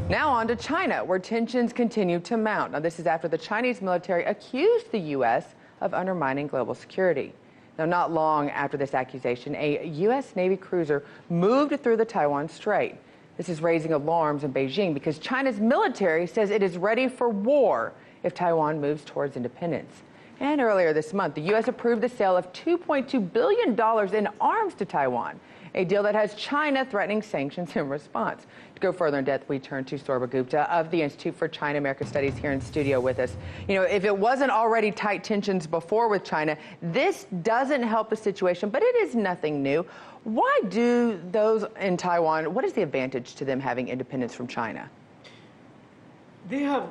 Now on to China, where tensions continue to mount. Now, this is after the Chinese military accused the U.S. of undermining global security. Now, not long after this accusation, a U.S. Navy cruiser moved through the Taiwan Strait. This is raising alarms in Beijing because China's military says it is ready for war if Taiwan moves towards independence. And earlier this month, the U.S. approved the sale of $2.2 billion in arms to Taiwan, a deal that has China threatening sanctions in response. To go further in depth, we turn to Sourabh Gupta of the Institute for China-America Studies here in studio with us. You know, if it wasn't already tight tensions before with China, this doesn't help the situation, but it is nothing new. Why do those in Taiwan, what is the advantage to them having independence from China? They have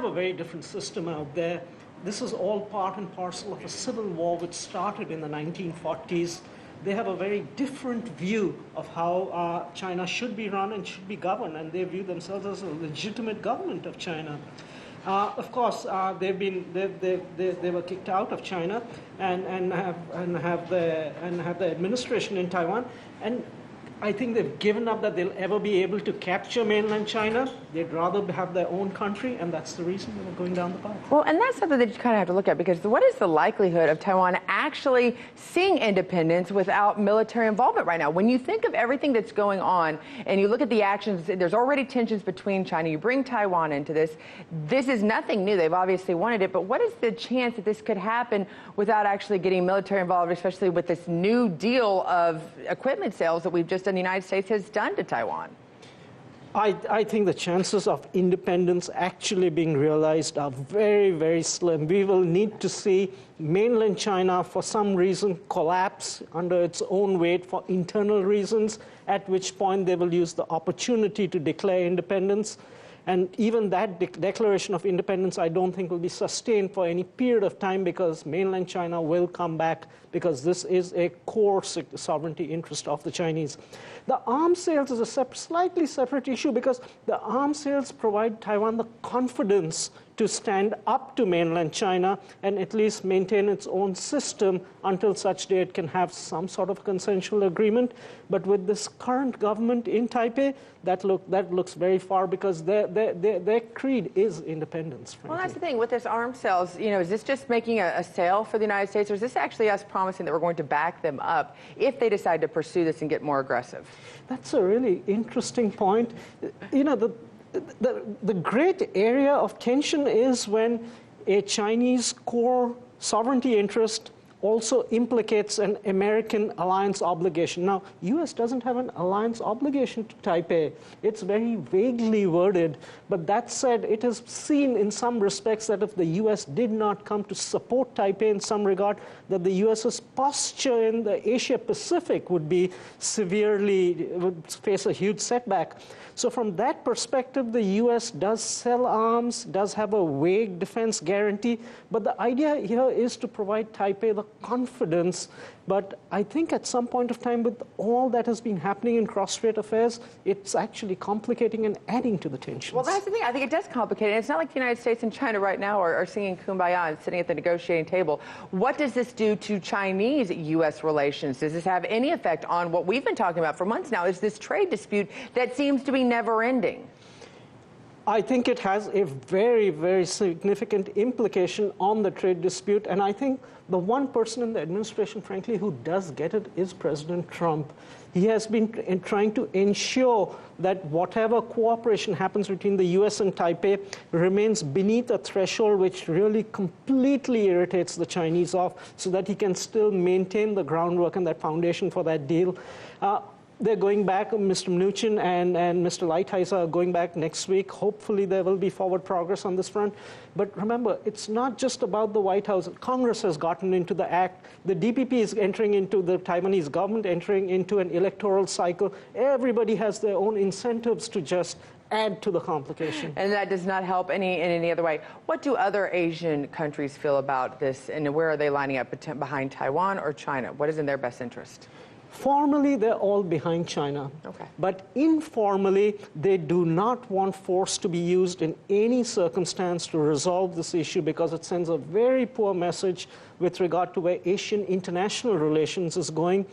a very different system out there. This is all part and parcel of a civil war which started in the 1940s. They have a very different view of how China should be run and should be governed, and they view themselves as a legitimate government of China. Of course, they were kicked out of China and have the administration in Taiwan, and I think they've given up that they'll ever be able to capture mainland China. They'd rather have their own country, and that's the reason they're going down the path. Well, and that's something that you kind of have to look at, because what is the likelihood of Taiwan actually seeing independence without military involvement right now? When you think of everything that's going on and you look at the actions, there's already tensions between China. You bring Taiwan into this. This is nothing new. They've obviously wanted it, but what is the chance that this could happen without actually getting military involved, especially with this new deal of equipment sales that we've just done, the United States has done to Taiwan? I think the chances of independence actually being realized are very, very slim. We will need to see mainland China, for some reason, collapse under its own weight for internal reasons, at which point they will use the opportunity to declare independence. And even that declaration of independence, I don't think will be sustained for any period of time, because mainland China will come back, because this is a core sovereignty interest of the Chinese. The arms sales is a slightly separate issue, because the arms sales provide Taiwan the confidence to stand up to mainland China and at least maintain its own system until such day it can have some sort of consensual agreement. But with this current government in Taipei, that looks very far, because their creed is independence, frankly. Well, that's the thing. With this arms sales, you know, is this just making a sale for the United States, or is this actually us promising that we're going to back them up if they decide to pursue this and get more aggressive? That's a really interesting point. You know, the great area of tension is when a Chinese core sovereignty interest also implicates an American alliance obligation. Now, U.S. doesn't have an alliance obligation to Taipei. It's very vaguely worded, but that said, it is seen in some respects that if the U.S. did not come to support Taipei in some regard, that the U.S.'s posture in the Asia-Pacific would face a huge setback. So from that perspective, the U.S. does sell arms, does have a vague defense guarantee, but the idea here is to provide Taipei the confidence. But I think at some point of time, with all that has been happening in cross-strait affairs, it's actually complicating and adding to the tensions. Well, that's the thing. I think it does complicate it. It's not like the United States and China right now are singing Kumbaya and sitting at the negotiating table. What does this do to Chinese-U.S. relations? Does this have any effect on what we've been talking about for months now, is this trade dispute that seems to be never-ending? I think it has a very, very significant implication on the trade dispute. And I think the one person in the administration, frankly, who does get it is President Trump. He has been trying to ensure that whatever cooperation happens between the U.S. and Taipei remains beneath a threshold which really completely irritates the Chinese off, so that he can still maintain the groundwork and that foundation for that deal. They're going back, Mr. Mnuchin and Mr. Lighthizer are going back next week. Hopefully there will be forward progress on this front. But remember, it's not just about the White House. Congress has gotten into the act. The DPP is entering into the Taiwanese government, entering into an electoral cycle. Everybody has their own incentives to just add to the complication. And that does not help in any other way. What do other Asian countries feel about this, and where are they lining up behind Taiwan or China? What is in their best interest? Formally, they're all behind China. Okay. But informally, they do not want force to be used in any circumstance to resolve this issue, because it sends a very poor message with regard to where Asian international relations is going.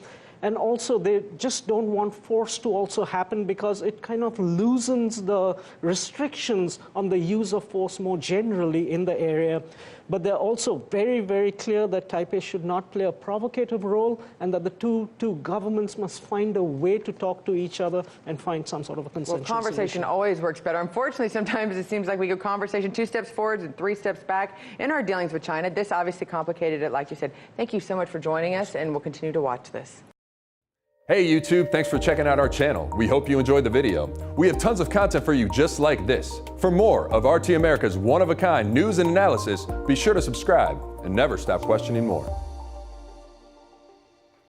And also, they just don't want force to also happen because it kind of loosens the restrictions on the use of force more generally in the area. But they're also very, very clear that Taipei should not play a provocative role and that the two governments must find a way to talk to each other and find some sort of a consensual Well, conversation solution. always works better. Unfortunately, sometimes it seems like we go conversation 2 steps forward and 3 steps back in our dealings with China. This obviously complicated it, like you said. Thank you so much for joining us, and we'll continue to watch this. Hey YouTube, thanks for checking out our channel. We hope you enjoyed the video. We have tons of content for you just like this. For more of RT America's one-of-a-kind news and analysis, be sure to subscribe and never stop questioning more.